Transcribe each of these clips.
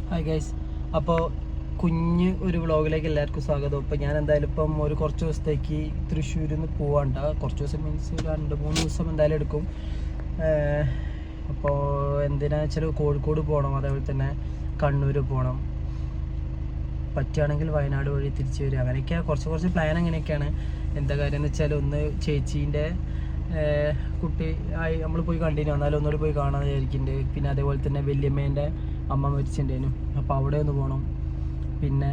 Hi guys, അപ്പോൾ കുഞ്ഞ് ഒരു വ്ളോഗിലേക്ക് എല്ലാവർക്കും സ്വാഗതം. ഇപ്പോൾ ഞാൻ എന്തായാലും ഇപ്പം കുറച്ച് ദിവസത്തേക്ക് തൃശ്ശൂരിൽ നിന്ന് പോവാണ്ട, കുറച്ച് ദിവസം മീൻസ് 2-3 ദിവസം എന്തായാലും എടുക്കും. അപ്പോൾ എന്തിനാ വെച്ചാൽ കോഴിക്കോട് പോകണം, അതേപോലെ തന്നെ കണ്ണൂർ പോകണം, പറ്റുകയാണെങ്കിൽ വയനാട് വഴി തിരിച്ചു വരിക. അങ്ങനെയൊക്കെയാണ് കുറച്ച് പ്ലാൻ. അങ്ങനെയൊക്കെയാണ്. എന്താ കാര്യം എന്ന് വെച്ചാൽ ഒന്ന് ചേച്ചീൻ്റെ കുട്ടി ആയി നമ്മൾ പോയി കണ്ടിന്യൂ, എന്നാലും ഒന്നുകൂടി പോയി കാണാൻ വിചാരിക്കുന്നുണ്ട്. പിന്നെ അതേപോലെ തന്നെ വല്യമ്മേൻ്റെ അമ്മ മരിച്ചിട്ടുണ്ടേനും, അപ്പോൾ അവിടെ ഒന്ന് പോകണം. പിന്നെ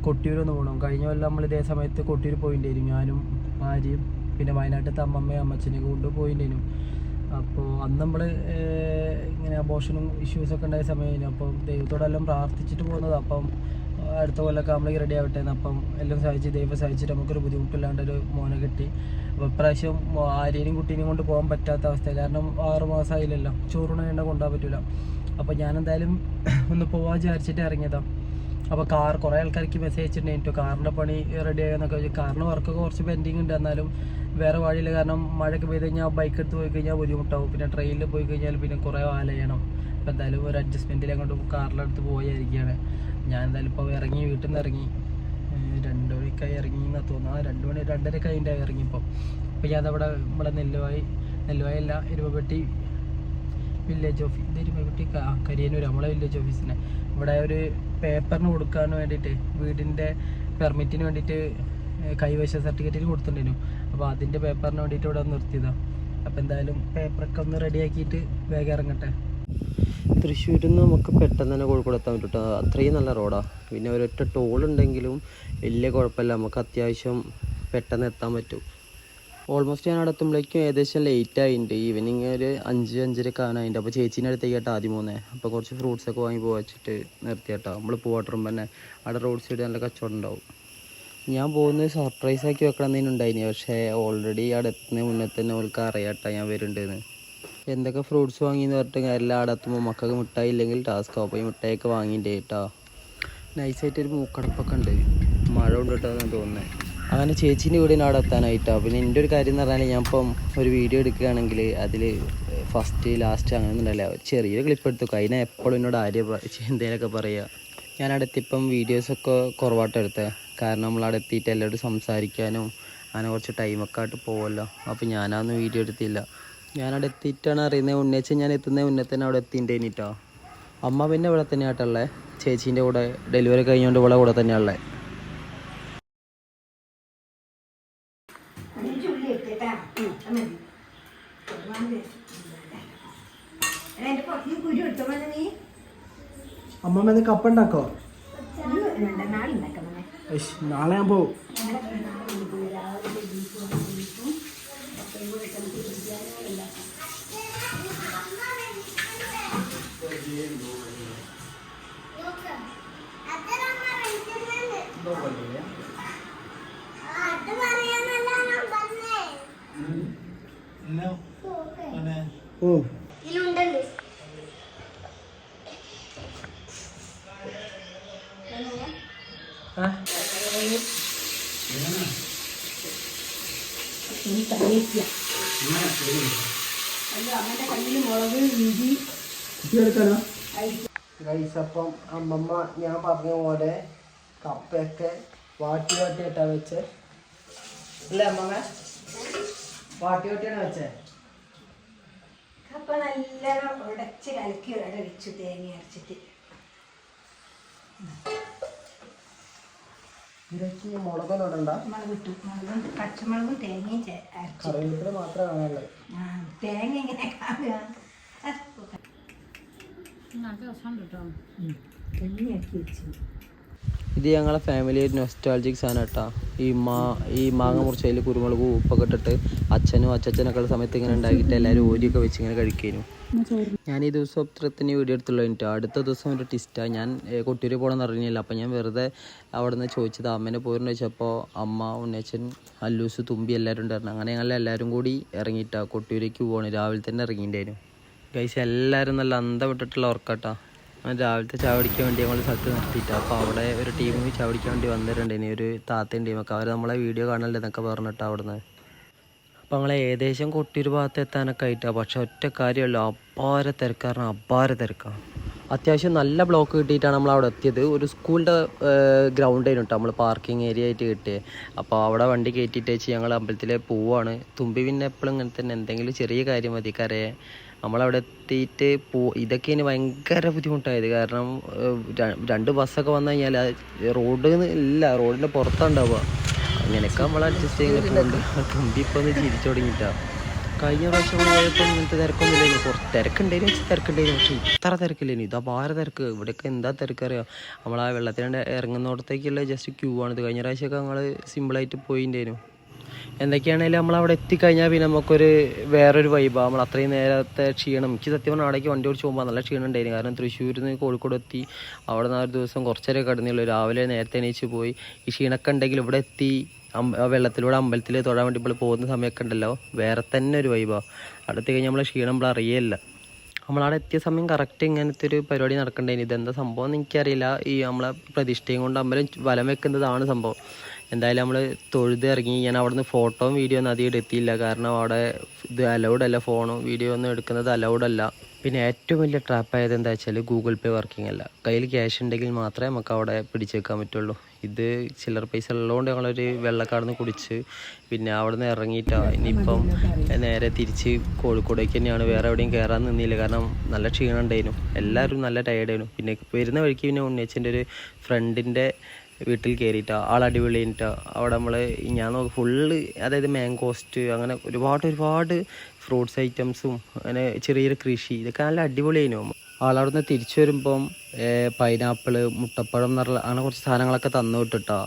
കൊട്ടിയൂരൊന്ന് പോകണം. കഴിഞ്ഞ കൊല്ലം നമ്മൾ ഇതേ സമയത്ത് കൊട്ടിയൂർ പോയിട്ടുണ്ടായിരുന്നു, ഞാനും ഭാര്യയും പിന്നെ വയനാട്ടിലത്തെ അമ്മമ്മയും അമ്മച്ചനെയൊക്കെ കൊണ്ട് പോയിട്ടുണ്ടായിരുന്നു. അപ്പോൾ അന്ന് നമ്മൾ ഇങ്ങനെ അബോർഷനും ഇഷ്യൂസൊക്കെ ഉണ്ടായ സമയമായിരുന്നു. അപ്പം ദൈവത്തോടെല്ലാം പ്രാർത്ഥിച്ചിട്ട് പോകുന്നത്. അപ്പം അടുത്ത കൊല്ലമൊക്കെ നമ്മളേക്ക് റെഡി ആവട്ടെ എന്ന്. അപ്പം എല്ലാം സഹായിച്ച് ദൈവം സഹായിച്ചിട്ട് നമുക്കൊരു ബുദ്ധിമുട്ടില്ലാണ്ടൊരു മോനെ കിട്ടി. അപ്പോൾ ഇപ്രാവശ്യം ആരെയും കുട്ടീനെയും കൊണ്ട് പോകാൻ പറ്റാത്ത അവസ്ഥ, കാരണം 6 മാസമായില്ലല്ലോ, ചോറിന് വേണ്ട കൊണ്ടുപോകാൻ പറ്റില്ല. അപ്പോൾ ഞാനെന്തായാലും ഒന്ന് പോകാൻ വിചാരിച്ചിട്ട് ഇറങ്ങിയതാണ്. അപ്പോൾ കുറേ ആൾക്കാർക്ക് മെസ്സേജ് അയച്ചിട്ടുണ്ടായിരുന്നു, കാറിൻ്റെ പണി റെഡി ആയെന്നൊക്കെ. കാറിന് വർക്കൊക്കെ കുറച്ച് പെൻഡിങ് ഉണ്ട്, എന്നാലും വേറെ വഴിയില്ല. കാരണം മഴയൊക്കെ പെയ്ത് കഴിഞ്ഞാൽ ബൈക്ക് എടുത്ത് പോയി കഴിഞ്ഞാൽ ബുദ്ധിമുട്ടാവും. പിന്നെ ട്രെയിനിൽ പോയി കഴിഞ്ഞാൽ പിന്നെ കുറേ വാല ചെയ്യണം. അപ്പോൾ എന്തായാലും ഒരു അഡ്ജസ്റ്റ്മെൻറ്റിൽ അങ്ങോട്ട് കാറിലെടുത്ത് പോയിരിക്കുകയാണ്. ഞാൻ എന്തായാലും ഇപ്പോൾ ഇറങ്ങി, വീട്ടിൽ നിന്ന് ഇറങ്ങി 2 മണിക്കായി ഇറങ്ങി എന്നാണ് തോന്നുന്നത്. 2 മണി 2:30 അതിൻ്റെ ഇറങ്ങിയപ്പോൾ. അപ്പോൾ ഞാനവിടെ നമ്മുടെ നെല്ലുവായല്ല, എരുമപ്പെട്ടി വില്ലേജ് ഓഫീസ്, ഇത് എരുമപ്പെട്ടി കരിയന്നൂർ, നമ്മളെ വില്ലേജ് ഓഫീസിനെ ഇവിടെ ഒരു പേപ്പറിന് കൊടുക്കാൻ വേണ്ടിയിട്ട്, വീടിൻ്റെ പെർമിറ്റിന് വേണ്ടിയിട്ട് കൈവശ സർട്ടിഫിക്കറ്റിന് കൊടുത്തിട്ടുണ്ടായിരുന്നു. അപ്പോൾ അതിൻ്റെ പേപ്പറിന് വേണ്ടിയിട്ട് ഇവിടെ നിർത്തിയതാണ്. അപ്പോൾ എന്തായാലും പേപ്പറൊക്കെ ഒന്ന് റെഡിയാക്കിയിട്ട് വേഗം ഇറങ്ങട്ടെ. തൃശ്ശൂരിൽ നിന്ന് നമുക്ക് പെട്ടെന്ന് തന്നെ കോഴിക്കോട് എത്താൻ പറ്റും കേട്ടോ. അത്രയും നല്ല റോഡാണ്. പിന്നെ ഒരൊറ്റ ടോളുണ്ടെങ്കിലും വലിയ കുഴപ്പമില്ല, നമുക്ക് അത്യാവശ്യം പെട്ടെന്ന് എത്താൻ പറ്റും. ഓൾമോസ്റ്റ് ഞാൻ അവിടെ എത്തുമ്പോഴേക്കും ഏകദേശം ലേറ്റ് ആയിട്ടുണ്ട്. ഈവനിങ് ഒരു 5-5:30 ആകാനായിട്ടുണ്ട്. അപ്പോൾ ചേച്ചീൻ്റെ അടുത്തേക്ക് കേട്ടോ ആദ്യം പോകുന്നത്. അപ്പോൾ കുറച്ച് ഫ്രൂട്ട്സൊക്കെ വാങ്ങി പോവച്ചിട്ട് നിർത്തി കേട്ടോ. നമ്മൾ പോവാട്ടുമ്പോൾ തന്നെ അവിടെ റോഡ് സൈഡ് നല്ല കച്ചവടം ഉണ്ടാവും. ഞാൻ പോകുന്നത് സർപ്രൈസ് ആക്കി വെക്കണമെന്നതിന് ഉണ്ടായിനി, പക്ഷേ ഓൾറെഡി അവിടെ എത്തുന്നതിന് മുന്നേ തന്നെ അവൾക്ക് അറിയാട്ടോ ഞാൻ വരുന്നുണ്ടെന്ന്. എന്തൊക്കെ ഫ്രൂട്ട്സ് വാങ്ങിയെന്ന് പറഞ്ഞിട്ട് എല്ലാം അവിടെ എത്തുമ്പോൾ മക്കൾക്ക് മിഠായി ഇല്ലെങ്കിൽ ടാസ്ക്. അപ്പോൾ ഈ മിഠായിയൊക്കെ വാങ്ങിയിട്ട് കേട്ടോ. നൈസായിട്ടൊരു മൂക്കടപ്പൊക്കെ ഉണ്ട്, മഴ കൊണ്ടിട്ടാന്ന് തോന്നുന്നത്. അങ്ങനെ ചേച്ചീൻ്റെ വീടിന് അവിടെ എത്താനായിട്ടാണ്. പിന്നെ എൻ്റെ ഒരു കാര്യം എന്ന് പറഞ്ഞാൽ, ഞാൻ ഇപ്പം ഒരു വീഡിയോ എടുക്കുകയാണെങ്കിൽ അതിൽ ഫസ്റ്റ് ലാസ്റ്റ് അങ്ങനെ ഒന്നുമല്ല, ചെറിയൊരു ക്ലിപ്പ് എടുത്തു. അതിനെ എപ്പോഴും എന്നോട് എന്തെങ്കിലുമൊക്കെ പറയുക. ഞാൻ അവിടെ എത്തിയപ്പം വീഡിയോസൊക്കെ കുറവായിട്ട് എടുത്തത്, കാരണം നമ്മളവിടെ എത്തിയിട്ട് എല്ലാവരോടും സംസാരിക്കാനും അങ്ങനെ കുറച്ച് ടൈമൊക്കെ ആയിട്ട് പോകുമല്ലോ. അപ്പോൾ ഞാനതൊന്നും വീഡിയോ എടുത്തില്ല. ഞാനവിടെ എത്തിയിട്ടാണ് അറിയുന്നത്, ഉന്നയിച്ച് ഞാൻ എത്തുന്നത് മുന്നേ തന്നെ അവിടെ എത്തിയിട്ടേനിട്ടോ. അമ്മ പിന്നെ ഇവിടെ തന്നെയായിട്ടുള്ളത്, ചേച്ചീൻ്റെ കൂടെ ഡെലിവറി കഴിഞ്ഞുകൊണ്ട് ഇവിടെ കൂടെ തന്നെയാണുള്ളത്. അമ്മമ്മ കപ്പ ഉണ്ടാക്കോ? നാളെ ഞാൻ പോവും. ഓ അപ്പം അമ്മമ്മ ഞാൻ പറഞ്ഞ പോലെ കപ്പയൊക്കെ വാട്ടിയിട്ടാ വെച്ചേ അല്ലേ അമ്മമ്മ? വാട്ടിയാണ് വെച്ചേ. കപ്പ നല്ലോണം ഉടച്ച് കലക്കി ഇവിടെ വെച്ചു, തേങ്ങ അരച്ചിട്ട്. ഇതിലേക്ക് മുളകൊന്നും ഇടണ്ട, മുളകിട്ടു, മുളകും പച്ചമുളകും തേങ്ങയും കറിവേപ്പില മാത്രമേ കാണാനുള്ളൂ. തേങ്ങ എങ്ങനെ കാണുക? ഇത് ഞങ്ങളെ ഫാമിലി ഒരു നൊസ്റ്റാൾജിക് സാധനം കേട്ടോ. ഈ മാങ്ങ മുറിച്ചതിൽ കുരുമുളകും ഉപ്പൊക്കെ ഇട്ടിട്ട് അച്ഛനും അച്ഛനൊക്കെ ഉള്ള സമയത്ത് ഇങ്ങനെ ഉണ്ടാക്കിയിട്ട് എല്ലാവരും ഓരിയൊക്കെ വെച്ച് ഇങ്ങനെ കഴിക്കാനും. ഞാൻ ഈ ദിവസം ഒത്തിരി വീഡിയോ എടുത്തുള്ളൂ കേട്ടോ. അടുത്ത ദിവസം ഒരു ടിസ്റ്റാണ്. ഞാൻ കൊട്ടിയൂർ പോകണമെന്ന് അറിഞ്ഞില്ല. അപ്പോൾ ഞാൻ വെറുതെ അവിടെ നിന്ന് ചോദിച്ചത്, അമ്മേനെ പോയിരുന്നു ചോദിച്ചപ്പോൾ അമ്മ, ഉണ്ണേച്ചൻ, അല്ലൂസ്, തുമ്പി എല്ലാവരും ഉണ്ടായിരുന്നു. അങ്ങനെ ഞങ്ങളെല്ലാവരും കൂടി ഇറങ്ങിയിട്ടാണ് കൊട്ടിയൂരേക്ക് പോകണം. രാവിലെ തന്നെ ഇറങ്ങിയിട്ടുണ്ടായിരുന്നു ഗൈസ്. എല്ലാവരും നല്ല അന്തം വിട്ടിട്ടുള്ള ഉറക്കാട്ടോ. രാവിലത്തെ ചാവടിക്കാൻ വേണ്ടി ഞങ്ങൾ സ്ഥലത്ത് നിർത്തിയിട്ട്, അപ്പോൾ അവിടെ ഒരു ടീം ചാവടിക്കാൻ വേണ്ടി വന്നിട്ടുണ്ടായിരുന്നു, ഒരു താത്തയും ടീമൊക്കെ. അവർ നമ്മളെ വീഡിയോ കാണലുണ്ടെന്നൊക്കെ പറഞ്ഞിട്ട് അവിടുന്ന്. അപ്പോൾ ഞങ്ങൾ ഏകദേശം കൊട്ടിയൂർ ഭാഗത്ത് എത്താനൊക്കെ ആയിട്ടാണ്. പക്ഷെ ഒറ്റ കാര്യമല്ലോ, അപ്പാര തിരക്കാണ്. അത്യാവശ്യം നല്ല ബ്ലോക്ക് കിട്ടിയിട്ടാണ് നമ്മൾ അവിടെ എത്തിയത്. ഒരു സ്കൂളിൻ്റെ ഗ്രൗണ്ട് ആയിരുന്നു കേട്ടോ നമ്മൾ പാർക്കിംഗ് ഏരിയ ആയിട്ട് കിട്ടിയത്. അപ്പോൾ അവിടെ വണ്ടി കയറ്റിയിട്ട് വെച്ച് ഞങ്ങൾ അമ്പലത്തിൽ പോവാണ്. തുമ്പി പിന്നെ എപ്പോഴും ഇങ്ങനെ തന്നെ എന്തെങ്കിലും ചെറിയ കാര്യം മതി കരയെ. നമ്മളവിടെ എത്തിയിട്ട് ഇതൊക്കെ ഇനി ഭയങ്കര ബുദ്ധിമുട്ടായത്. കാരണം 2 ബസ്സൊക്കെ വന്നു കഴിഞ്ഞാൽ റോഡ് ഇല്ല, റോഡിൻ്റെ പുറത്തുണ്ടാവുക. അങ്ങനെയൊക്കെ നമ്മൾ അഡ്ജസ്റ്റ് ചെയ്ത് പോകുന്നുണ്ട്. തുമ്പി ഇപ്പോൾ ഒന്ന് ചിരിച്ചു തുടങ്ങിയിട്ടാണ്. കഴിഞ്ഞ പ്രാവശ്യം പോയപ്പോൾ ഇങ്ങനത്തെ തിരക്കൊന്നുമില്ലായിരുന്നു. കുറച്ച് തിരക്കുണ്ടായിരുന്നു പക്ഷേ ഇത്ര തിരക്കില്ലായിരുന്നു. ഇതാ ഭാര തിരക്ക്. ഇവിടെയൊക്കെ എന്താ തിരക്കറിയാം. നമ്മൾ ആ വെള്ളത്തിൻ്റെ ഇറങ്ങുന്നിടത്തേക്കുള്ള ജസ്റ്റ് ക്യൂ ആണിത്. കഴിഞ്ഞ പ്രാവശ്യമൊക്കെ ഞങ്ങൾ സിമ്പിളായിട്ട് പോയിട്ടുണ്ടായിരുന്നു. എന്തൊക്കെയാണെങ്കിലും നമ്മളവിടെ എത്തിക്കഴിഞ്ഞാൽ പിന്നെ നമുക്കൊരു വേറൊരു വൈബാണ്. നമ്മൾ അത്രയും നേരത്തെ ക്ഷീണം, എനിക്ക് സത്യം പറഞ്ഞാൽ അവിടേക്ക് വണ്ടി ഓടിച്ച് പോകുമ്പോൾ നല്ല ക്ഷീണം ഉണ്ടായിരുന്നു. കാരണം തൃശ്ശൂരിൽ നിന്ന് കോഴിക്കോട് എത്തി. അവിടെ നിന്ന് ഒരു ദിവസം കുറച്ചേരെ കിടന്നുള്ളൂ. രാവിലെ നേരത്തെ എണീച്ച് പോയി. ഈ ക്ഷീണമൊക്കെ ഉണ്ടെങ്കിൽ ഇവിടെ എത്തി വെള്ളത്തിലൂടെ അമ്പലത്തിൽ തൊഴാൻ വേണ്ടി ഇപ്പോൾ പോകുന്ന സമയമൊക്കെ ഉണ്ടല്ലോ, വേറെ തന്നെ ഒരു വൈബാണ്. അവിടെ എത്തി കഴിഞ്ഞാൽ നമ്മളെ ക്ഷീണം നമ്മൾ അറിയേയില്ല. നമ്മളവിടെ എത്തിയ സമയം കറക്റ്റ് ഇങ്ങനത്തെ ഒരു പരിപാടി നടക്കണ്ടേനി. ഇതെന്താ സംഭവം എന്ന് എനിക്കറിയില്ല. ഈ നമ്മളെ പ്രതിഷ്ഠയും കൊണ്ട് അമ്പലം വലം വെക്കുന്നതാണ് സംഭവം. എന്തായാലും നമ്മൾ തൊഴുത് ഇറങ്ങി. ഞാൻ അവിടെ നിന്ന് ഫോട്ടോയും വീഡിയോ ഒന്നും അധികം എടുത്തില്ല. കാരണം അവിടെ ഇത് അലൗഡ് അല്ല, ഫോണും വീഡിയോ ഒന്നും എടുക്കുന്നത് അലൗഡ് അല്ല. പിന്നെ ഏറ്റവും വലിയ ട്രാപ്പായത് എന്താ വെച്ചാൽ ഗൂഗിൾ പേ വർക്കിംഗ് അല്ല. കയ്യിൽ ക്യാഷ് ഉണ്ടെങ്കിൽ മാത്രമേ നമുക്ക് അവിടെ പിടിച്ച് വെക്കാൻ പറ്റുള്ളൂ. ഇത് ചില്ലറ പൈസ ഉള്ളതുകൊണ്ട് ഞങ്ങളൊരു വെള്ളക്കാടുന്ന് കുടിച്ച് പിന്നെ അവിടെ നിന്ന് ഇറങ്ങിയിട്ടാണ്. ഇനിയിപ്പം നേരെ തിരിച്ച് കോഴിക്കോടേക്ക് തന്നെയാണ്. വേറെ എവിടെയും കയറാൻ നിന്നില്ല. കാരണം നല്ല ക്ഷീണം ഉണ്ടായിരുന്നു. എല്ലാവരും നല്ല ടയർഡായിരുന്നു. പിന്നെ വരുന്ന വഴിക്ക് പിന്നെ ഉണ്ണിയച്ഛൻ്റെ ഒരു ഫ്രണ്ടിൻ്റെ വീട്ടിൽ കയറിയിട്ടാണ്. ആളടിപൊളി കഴിഞ്ഞിട്ടാണ്. അവിടെ നമ്മൾ ഞാൻ ഫുള്ള് അതായത് മാങ്കോസ്റ്റ് അങ്ങനെ ഒരുപാട് ഫ്രൂട്ട്സ് ഐറ്റംസും അങ്ങനെ ചെറിയൊരു കൃഷി ഇതൊക്കെ നല്ല അടിപൊളിയായിരുന്നു. ആളവിടെ നിന്ന് തിരിച്ചു വരുമ്പം പൈനാപ്പിള്, മുട്ടപ്പഴം എന്നുള്ള അങ്ങനെ കുറച്ച് സാധനങ്ങളൊക്കെ തന്നു വിട്ടിട്ടാ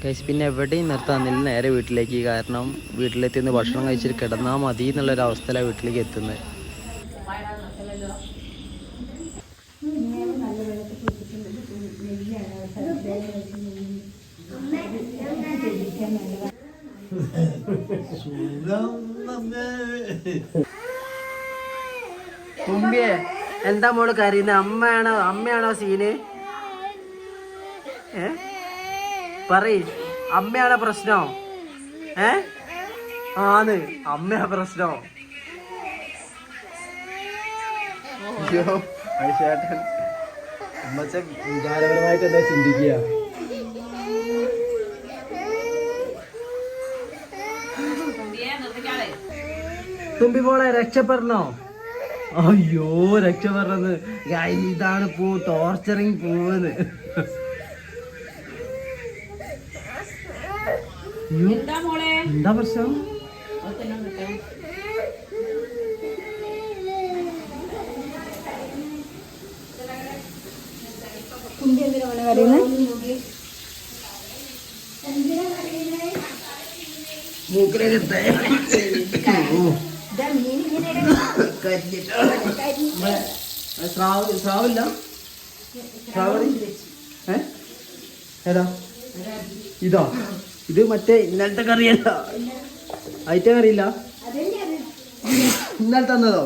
കഴിച്ച്. പിന്നെ എവിടെയും നിർത്താന്നില്ല, നേരെ വീട്ടിലേക്ക്. കാരണം വീട്ടിലെത്തിന്ന് ഭക്ഷണം കഴിച്ചിട്ട് കിടന്നാൽ മതി എന്നുള്ളൊരവസ്ഥയിലാണ് വീട്ടിലേക്ക് എത്തുന്നത്. തുമ്പിയെ എന്താ മോള് കരയുന്നത്? അമ്മയാണോ സീന്? പറയ്, അമ്മയാണോ പ്രശ്നം? ആന്ന് അമ്മയാ പ്രശ്നം. ചേട്ടൻ വിചാരപരമായിട്ട് എന്താ ചിന്തിക്കുക? തുമ്പി മോളെ രക്ഷപ്പെടണോ? അയ്യോ രക്ഷപ്പെടണത്. ഇതാണ് ടോർച്ചറിങ് പോവെന്ന്. എന്താ പ്രശ്നം? തുമ്പി എന്തിനാ കരയുന്നത്? സ്രാവില്ല? ഏതാ ഇതോ? ഇത് മറ്റേ ഇന്നലത്തെ കറിയല്ല, അയറ്റ കറിയില്ല, ഇന്നലെ തന്നതോ?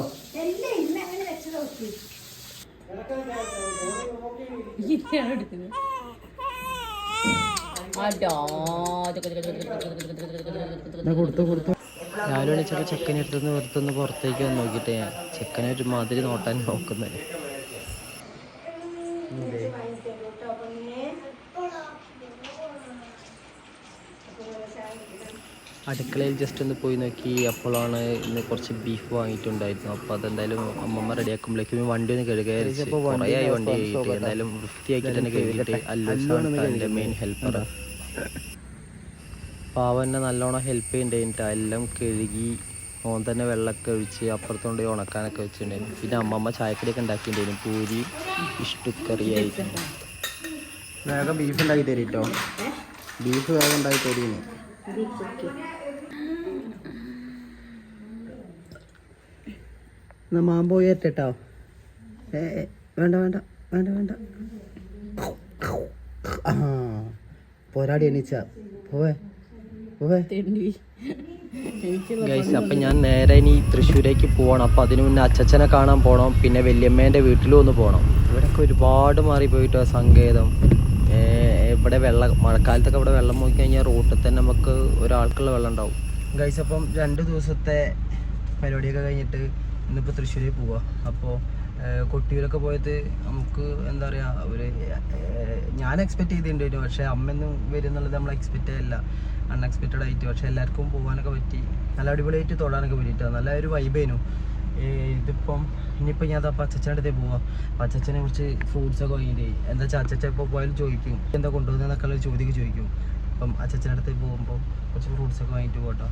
കൊടുത്തു. രാവിലെ വിളിച്ചപ്പോൾ ചെക്കനെ എടുത്തുനിന്ന് വെറുത്തൊന്ന് പുറത്തേക്ക് വന്ന് നോക്കിയിട്ട് ഞാൻ ചെക്കനെ ഒരു മാതിരി നോട്ടാൻ നോക്കുന്നത്. അടുക്കളയിൽ ജസ്റ്റ് ഒന്ന് പോയി നോക്കി. അപ്പോഴാണ് ഇന്ന് കുറച്ച് ബീഫ് വാങ്ങിയിട്ടുണ്ടായിരുന്നു. അപ്പോൾ അതെന്തായാലും അമ്മമ്മ റെഡിയാക്കുമ്പോഴേക്കും വണ്ടി ഒന്ന് കഴുകാൻ കുറേ ആയി വണ്ടി കഴുകിയിട്ട്. എന്തായാലും വൃത്തിയാക്കിയിട്ട് തന്നെ കഴുകിയിട്ട് അല്ലൂസാണ് എൻ്റെ മെയിൻ ഹെൽപ്പർ. പാവ എന്നെ നല്ലോണം ഹെൽപ്പ് ചെയ്യണ്ടായിട്ട് എല്ലാം കഴുകി ഓൻ തന്നെ വെള്ളമൊക്കെ ഒഴിച്ച് അപ്പുറത്തോണ്ട് ഉണക്കാനൊക്കെ വെച്ചിട്ടുണ്ടായിരുന്നു. പിന്നെ അമ്മമ്മ ചായക്കടിയൊക്കെ ഉണ്ടാക്കിയിട്ടുണ്ടായിരുന്നു, പൂരി ഇഷ്ടുക്കറിയായിട്ട്. വേഗം ബീഫ് ഉണ്ടാക്കി തരീട്ടോ. ബീഫ് വേഗം ഉണ്ടാക്കി തരീന്ന്. മാമ്പോ ഏറ്റോ? വേണ്ട. പോരാടി എണീച്ച പോവേ. ഗൈസ്, അപ്പം ഞാൻ നേരെ ഇനി തൃശ്ശൂരേക്ക് പോകണം. അപ്പം അതിന് മുന്നേ അച്ചച്ചനെ കാണാൻ പോകണം. പിന്നെ വല്യമ്മേൻ്റെ വീട്ടിലും ഒന്ന് പോകണം. ഇവിടെയൊക്കെ ഒരുപാട് മാറിപ്പോയിട്ടോ സങ്കേതം. ഇവിടെ മഴക്കാലത്തൊക്കെ ഇവിടെ വെള്ളം നോക്കി കഴിഞ്ഞാൽ റോട്ടിൽ തന്നെ നമുക്ക് ഒരാൾക്കുള്ള വെള്ളം ഉണ്ടാവും. ഗൈസ്, അപ്പം 2 ദിവസത്തെ പരിപാടിയൊക്കെ കഴിഞ്ഞിട്ട് ഇന്നിപ്പോൾ തൃശ്ശൂരിൽ പോവാ. അപ്പോൾ കൊട്ടിയൂരൊക്കെ പോയത് നമുക്ക് എന്താ പറയുക ഒരു ഞാൻ എക്സ്പെക്ട് ചെയ്തിട്ടുണ്ടായിരുന്നു, പക്ഷേ അമ്മയൊന്നും വരും എന്നുള്ളത് നമ്മൾ എക്സ്പെക്റ്റ് ചെയ്യില്ല, അൺഎക്സ്പെക്റ്റഡ് ആയിട്ട്. പക്ഷേ എല്ലാവർക്കും പോകാനൊക്കെ പറ്റി, നല്ല അടിപൊളിയായിട്ട് തൊടാനൊക്കെ പറ്റിയിട്ടാണ്, നല്ല ഒരു വൈബേനു. ഇതിപ്പം ഇനിയിപ്പോൾ ഞാൻ അപ്പം അച്ചച്ചൻ്റെ അടുത്തേക്ക് പോവാം. അപ്പം അച്ചച്ചനെ കുറിച്ച് ഫ്രൂട്ട്സൊക്കെ വാങ്ങിയിട്ട് എന്താ വെച്ചാൽ അച്ചച്ച ഇപ്പോൾ പോയാലും ചോദിക്കും എന്താ കൊണ്ടുപോകുന്നതെന്നൊക്കെ ഉള്ള ചോദിക്കും. അപ്പം അച്ചച്ചൻ്റെ അടുത്തേക്ക് പോകുമ്പോൾ കുറച്ച് ഫ്രൂട്ട്സൊക്കെ വാങ്ങിയിട്ട് പോകട്ടോ.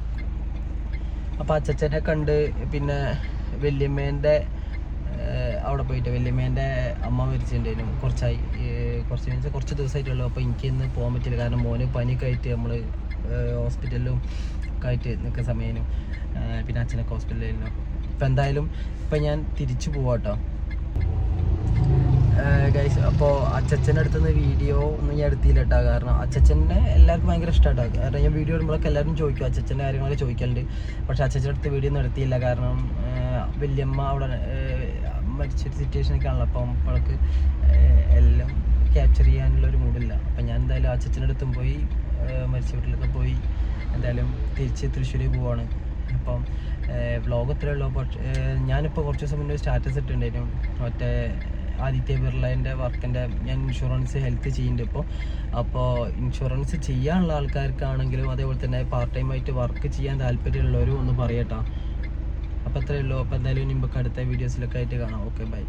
അപ്പോൾ അച്ചച്ചനെ കണ്ട് പിന്നെ വല്യമ്മേൻ്റെ അവിടെ പോയിട്ട് വല്യമ്മേൻ്റെ അമ്മ മരിച്ചിട്ടുണ്ടായിരുന്നു കുറച്ച് ദിവസമായിട്ടുള്ളൂ. അപ്പോൾ എനിക്ക് ഇന്ന് പോകാൻ പറ്റില്ല, കാരണം മോന് പനിയൊക്കെ ആയിട്ട് നമ്മൾ ഹോസ്പിറ്റലിലും ഒക്കെ ആയിട്ട് നിൽക്കുന്ന സമയം, പിന്നെ അച്ഛനൊക്കെ ഹോസ്പിറ്റലിലായിരുന്നു. ഇപ്പം എന്തായാലും ഇപ്പം ഞാൻ തിരിച്ചു പോവാട്ടോ ഗൈസ്. അപ്പോൾ അച്ചച്ചൻ്റെ അടുത്തുനിന്ന് വീഡിയോ ഒന്നും ഞാൻ എടുത്തില്ല കേട്ടോ, കാരണം അച്ചച്ചനെ എല്ലാവർക്കും ഭയങ്കര ഇഷ്ടമാട്ടോ. കാരണം ഞാൻ വീഡിയോ ഇടുമ്പോഴൊക്കെ എല്ലാവരും ചോദിക്കും, അച്ചച്ചൻ്റെ കാര്യങ്ങളൊക്കെ ചോദിക്കലുണ്ട്. പക്ഷേ അച്ചച്ചൻ്റെ അടുത്ത് വീഡിയോ ഒന്നും എടുത്തില്ല, കാരണം വല്യമ്മ അവിടെ മരിച്ചൊരു സിറ്റുവേഷനൊക്കെ ആണല്ലോ. അപ്പം അവൾക്ക് എല്ലാം ക്യാപ്ചർ ചെയ്യാനുള്ളൊരു മൂഡില്ല. അപ്പം ഞാൻ എന്തായാലും അച്ചച്ചൻ്റെ അടുത്തും പോയി മരിച്ച വീട്ടിലൊക്കെ പോയി എന്തായാലും തിരിച്ച് തൃശ്ശൂരേക്ക് പോവാണ്. അപ്പം വ്ളോഗ് ഇത്രയേ ഉള്ളൂ. പക്ഷേ ഞാനിപ്പോൾ കുറച്ച് ദിവസം മുന്നേ സ്റ്റാറ്റസ് ഇട്ടിട്ടുണ്ടായിരുന്നു, മറ്റേ ആദിത്യ ബിർളേൻ്റെ വർക്കിൻ്റെ ഞാൻ ഇൻഷുറൻസ് ഹെൽത്ത് ചെയ്യുന്നുണ്ട് അപ്പോൾ ഇൻഷുറൻസ് ചെയ്യാനുള്ള ആൾക്കാർക്കാണെങ്കിലും അതേപോലെ തന്നെ പാർട്ട് ടൈം ആയിട്ട് വർക്ക് ചെയ്യാൻ താല്പര്യമുള്ളവരും ഒന്ന് പറയട്ടോ. അപ്പോൾ അത്രയേ ഉള്ളൂ. അപ്പോൾ എന്തായാലും ഇനി നമുക്ക് അടുത്ത വീഡിയോസിലൊക്കെ ആയിട്ട് കാണാം. Okay, by.